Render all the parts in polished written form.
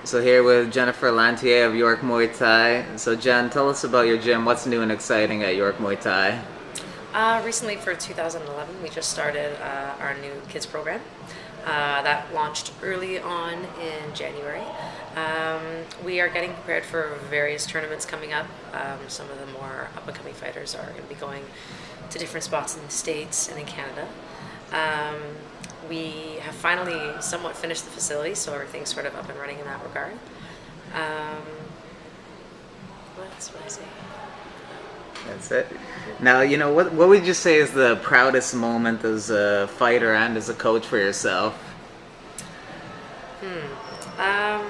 So here with Jenypher Lanthier of York Muay Thai. So Jen, tell us about your gym. What's new and exciting at York Muay Thai? Recently for 2011, we just started our new kids program. That launched early on in January. We are getting prepared for various tournaments coming up. Some of the more up-and-coming fighters are going to be going to different spots in the States and in Canada. We have finally somewhat finished the facility, so everything's sort of up and running in that regard. What else would I say? That's it. Now, what would you say is the proudest moment as a fighter and as a coach for yourself? Um,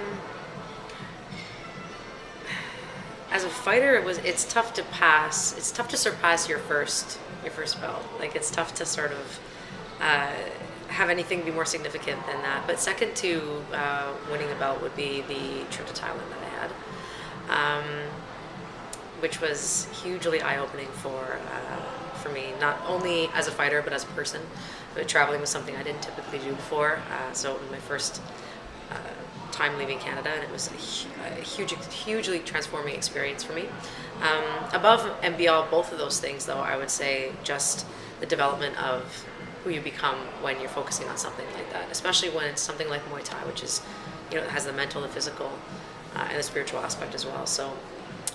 as a fighter, it's tough to pass. It's tough to surpass your first belt. Like it's tough to sort of have anything be more significant than that. But second to winning a belt would be the trip to Thailand that I had. Which was hugely eye-opening for me, not only as a fighter but as a person. But traveling was something I didn't typically do before, so it was my first time leaving Canada, and it was a hugely transforming experience for me. Above and beyond both of those things, though, I would say just the development of who you become when you're focusing on something like that, especially when it's something like Muay Thai, which is, it has the mental, the physical, and the spiritual aspect as well. So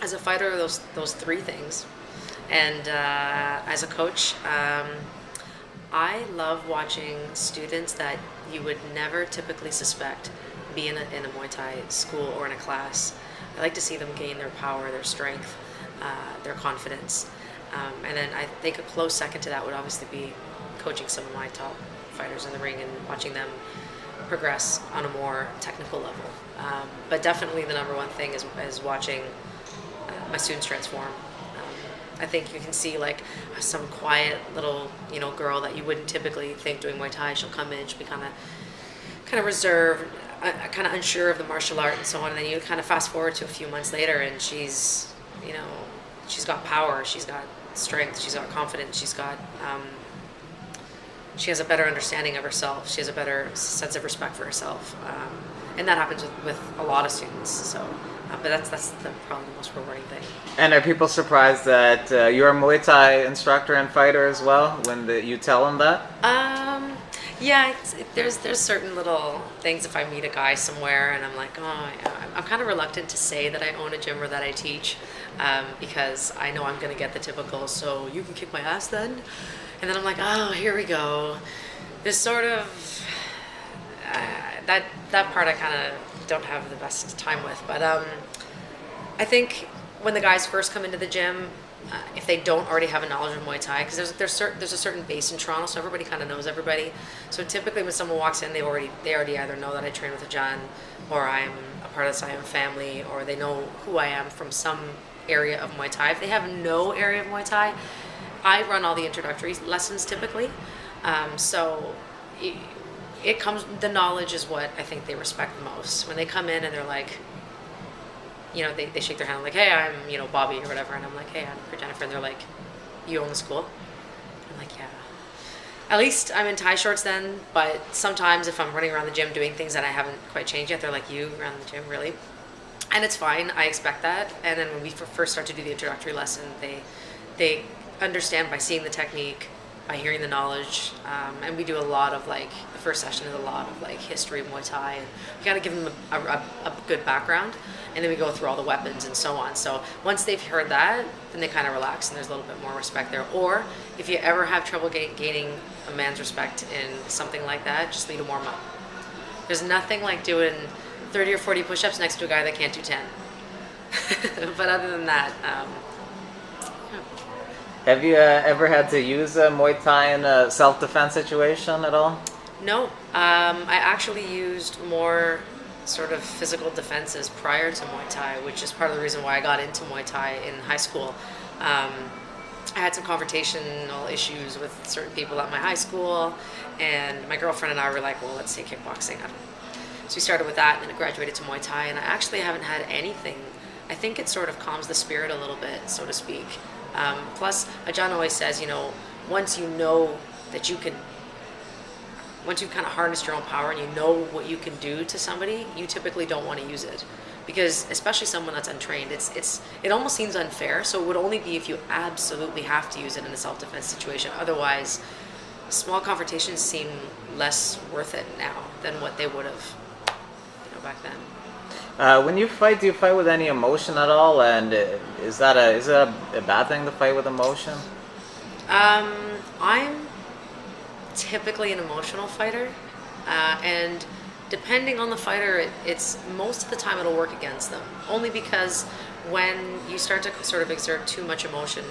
as a fighter, those three things, and as a coach, I love watching students that you would never typically suspect be in a Muay Thai school or in a class. I like to see them gain their power, their strength, their confidence, and then I think a close second to that would obviously be coaching some of my top fighters in the ring and watching them progress on a more technical level. But definitely the number one thing is watching my students transform. I think you can see like some quiet little girl that you wouldn't typically think doing Muay Thai. She'll come in, she'll be kind of reserved, kind of unsure of the martial art and so on. And then you kind of fast forward to a few months later, and she's got power, she's got strength, she's got confidence, she has a better understanding of herself. She has a better sense of respect for herself, and that happens with a lot of students. So. But that's probably the most rewarding thing. And are people surprised that you're a Muay Thai instructor and fighter as well when you tell them that? Yeah, there's certain little things. If I meet a guy somewhere and I'm like, oh, I'm kind of reluctant to say that I own a gym or that I teach, because I know I'm going to get the typical, so you can kick my ass then? And then I'm like, oh, here we go. This sort of, that part I kind of don't have the best time with, but I think when the guys first come into the gym, if they don't already have a knowledge of Muay Thai, because there's a certain base in Toronto, so everybody kind of knows everybody. So typically when someone walks in, they already either know that I train with a John, or I'm a part of the Siam family, or they know who I am from some area of Muay Thai. If they have no area of Muay Thai, I run all the introductory lessons typically, so the knowledge is what I think they respect the most. When they come in and they're like, they shake their hand like, hey, I'm, Bobby or whatever. And I'm like, hey, I'm for Jenypher. And they're like, you own the school? I'm like, yeah. At least I'm in Thai shorts then, but sometimes if I'm running around the gym doing things that I haven't quite changed yet, they're like, you around the gym, really? And it's fine, I expect that. And then when we first start to do the introductory lesson, they understand by seeing the technique, by hearing the knowledge, and we do a lot of the first session is a lot of history of Muay Thai, and you gotta give them a good background, and then we go through all the weapons and so on. So once they've heard that, then they kind of relax and there's a little bit more respect there. Or if you ever have trouble gaining a man's respect in something like that, just lead a warm up. There's nothing like doing 30 or 40 push-ups next to a guy that can't do 10. But other than that, Have you ever had to use Muay Thai in a self-defense situation at all? no, I actually used more sort of physical defenses prior to Muay Thai, which is part of the reason why I got into Muay Thai in high school. I had some confrontational issues with certain people at my high school, and my girlfriend and I were like, well, let's take kickboxing. So we started with that, and then it graduated to Muay Thai, and I actually haven't had anything. I think it sort of calms the spirit a little bit, so to speak. Plus, Ajahn always says, once you know that you can once you've kind of harnessed your own power and you know what you can do to somebody, you typically don't want to use it, because especially someone that's untrained, it almost seems unfair. So it would only be if you absolutely have to use it in a self-defense situation. Otherwise, small confrontations seem less worth it now than what they would have, back then. When you fight, do you fight with any emotion at all? And is that a bad thing to fight with emotion? I'm typically an emotional fighter, and depending on the fighter, it's most of the time it'll work against them. Only because when you start to sort of exert too much emotion,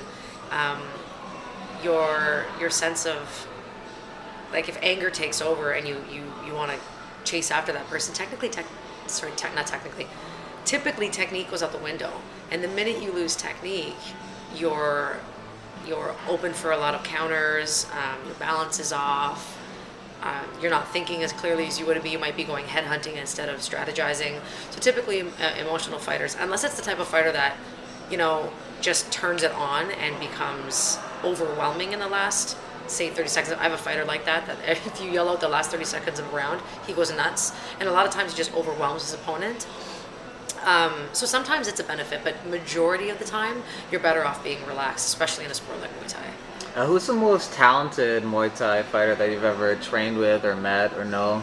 your sense of, like, if anger takes over and you want to chase after that person, typically technique goes out the window. And the minute you lose technique, you're open for a lot of counters, your balance is off, you're not thinking as clearly as you would be. You might be going headhunting instead of strategizing. So typically emotional fighters, unless it's the type of fighter that, just turns it on and becomes overwhelming in the last, say, 30 seconds. I have a fighter like that if you yell out the last 30 seconds of a round, he goes nuts. And a lot of times he just overwhelms his opponent. So sometimes it's a benefit, but majority of the time, you're better off being relaxed, especially in a sport like Muay Thai. Who's the most talented Muay Thai fighter that you've ever trained with or met or know?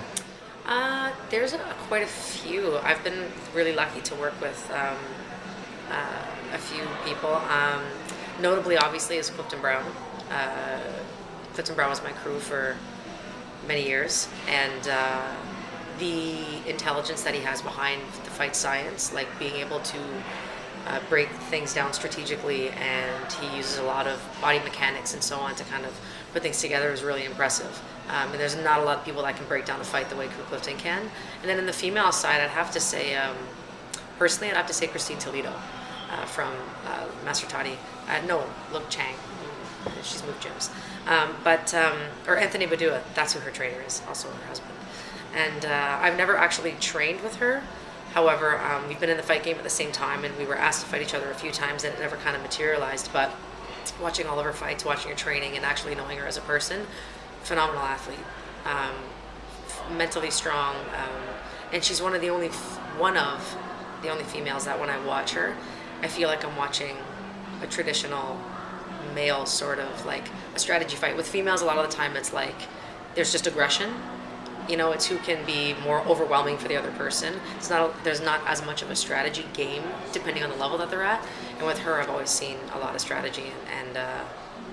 There's quite a few. I've been really lucky to work with a few people. Notably, obviously, is Clifton Brown. Clifton Brown was my crew for many years, and the intelligence that he has behind the fight science, like being able to break things down strategically, and he uses a lot of body mechanics and so on to kind of put things together, is really impressive. And there's not a lot of people that can break down a fight the way Clifton can. And then in the female side, I'd have to say, personally, I'd have to say Christine Toledo from Master Toddy. No, Luke Chang. She's moved gyms. Or Anthony Badua, that's who her trainer is, also her husband. And I've never actually trained with her. However, we've been in the fight game at the same time, and we were asked to fight each other a few times, and it never kind of materialized. But watching all of her fights, watching her training, and actually knowing her as a person, phenomenal athlete, mentally strong, and she's one of the only females that when I watch her, I feel like I'm watching a traditional male sort of, like a strategy fight. With females, a lot of the time it's like there's just aggression. It's who can be more overwhelming for the other person. There's not as much of a strategy game depending on the level that they're at. And with her, I've always seen a lot of strategy, and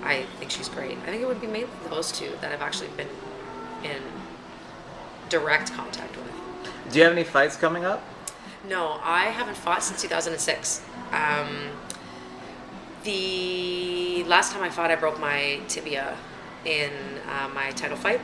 I think she's great. I think it would be mainly those two that I've actually been in direct contact with. Do you have any fights coming up? No, I haven't fought since 2006. The last time I fought, I broke my tibia in my title fight.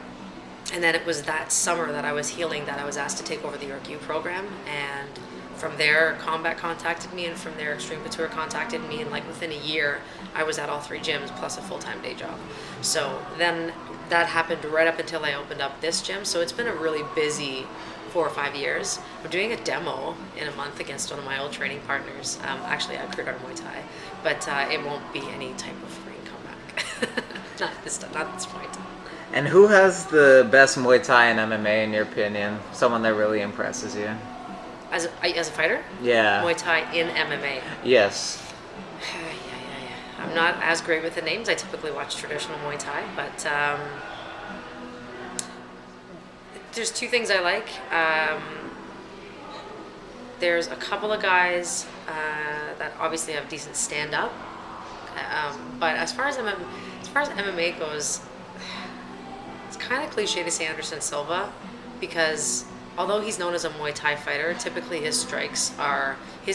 And then it was that summer that I was healing that I was asked to take over the York U program. And from there, Combat contacted me, and from there, Extreme Couture contacted me. And like within a year, I was at all three gyms plus a full-time day job. So then that happened right up until I opened up this gym. So it's been a really busy 4 or 5 years. I'm doing a demo in a month against one of my old training partners. Actually, I created Muay Thai, but it won't be any type of ring comeback. not at this point. And who has the best Muay Thai and MMA in your opinion? Someone that really impresses you? As a fighter? Yeah. Muay Thai in MMA? Yes. Yeah. I'm not as great with the names. I typically watch traditional Muay Thai, but there's two things I like. There's a couple of guys that obviously have decent stand-up, but as far as MMA goes, it's kind of cliche to say Anderson Silva, because although he's known as a Muay Thai fighter, typically his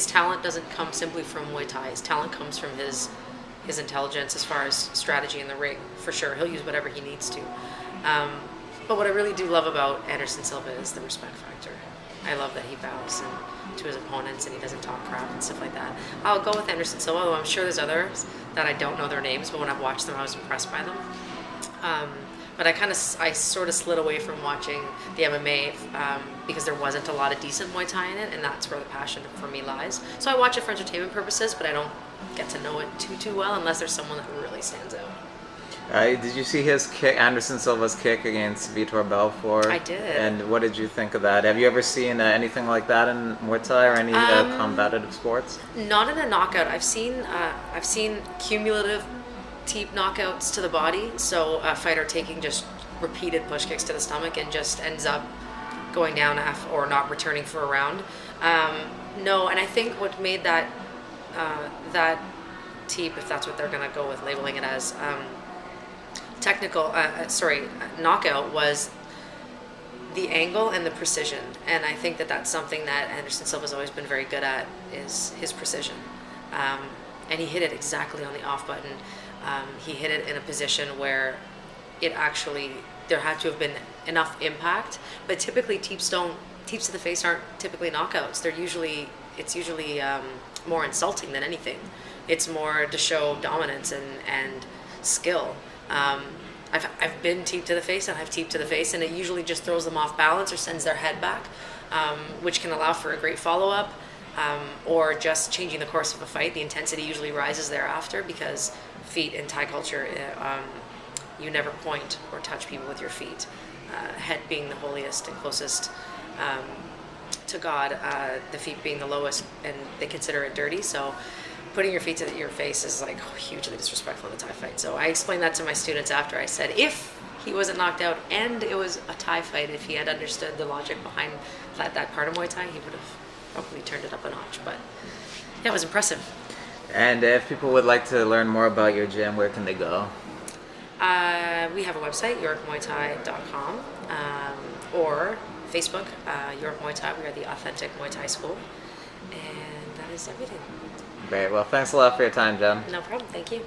talent doesn't come simply from Muay Thai. His talent comes from his intelligence as far as strategy in the ring. For sure, he'll use whatever he needs to. But what I really do love about Anderson Silva is the respect factor. I love that he bows to his opponents and he doesn't talk crap and stuff like that. I'll go with Anderson Silva, though I'm sure there's others that I don't know their names, but when I've watched them, I was impressed by them. But I sort of slid away from watching the MMA because there wasn't a lot of decent Muay Thai in it, and that's where the passion for me lies. So I watch it for entertainment purposes, but I don't get to know it too well unless there's someone that really stands out. Did you see his kick, Anderson Silva's kick against Vitor Belfort? I did. And what did you think of that? Have you ever seen anything like that in Muay Thai or any combative sports? Not in a knockout. I've seen cumulative teep knockouts to the body. So a fighter taking just repeated push kicks to the stomach and just ends up going down or not returning for a round. No, and I think what made that teep, if that's what they're going to go with labeling it as, knockout, was the angle and the precision. And I think that that's something that Anderson Silva's always been very good at, is his precision. And he hit it exactly on the off button. He hit it in a position where it actually, there had to have been enough impact, but typically teeps to the face aren't typically knockouts. It's usually more insulting than anything. It's more to show dominance and skill. I've been teeped to the face, and I've teeped to the face, and it usually just throws them off balance or sends their head back, which can allow for a great follow-up, or just changing the course of a fight. The intensity usually rises thereafter, because feet in Thai culture, you never point or touch people with your feet. Head being the holiest and closest to God, the feet being the lowest, and they consider it dirty. So putting your feet to your face is like hugely disrespectful in a Thai fight. So I explained that to my students after. I said, if he wasn't knocked out and it was a Thai fight, if he had understood the logic behind that part of Muay Thai, he would have probably turned it up a notch. But yeah, it was impressive. And if people would like to learn more about your gym, where can they go? We have a website, yorkmuaythai.com, or Facebook, York Muay Thai. We are the authentic Muay Thai school. And that is everything. Great. Well, thanks a lot for your time, Jen. No problem. Thank you.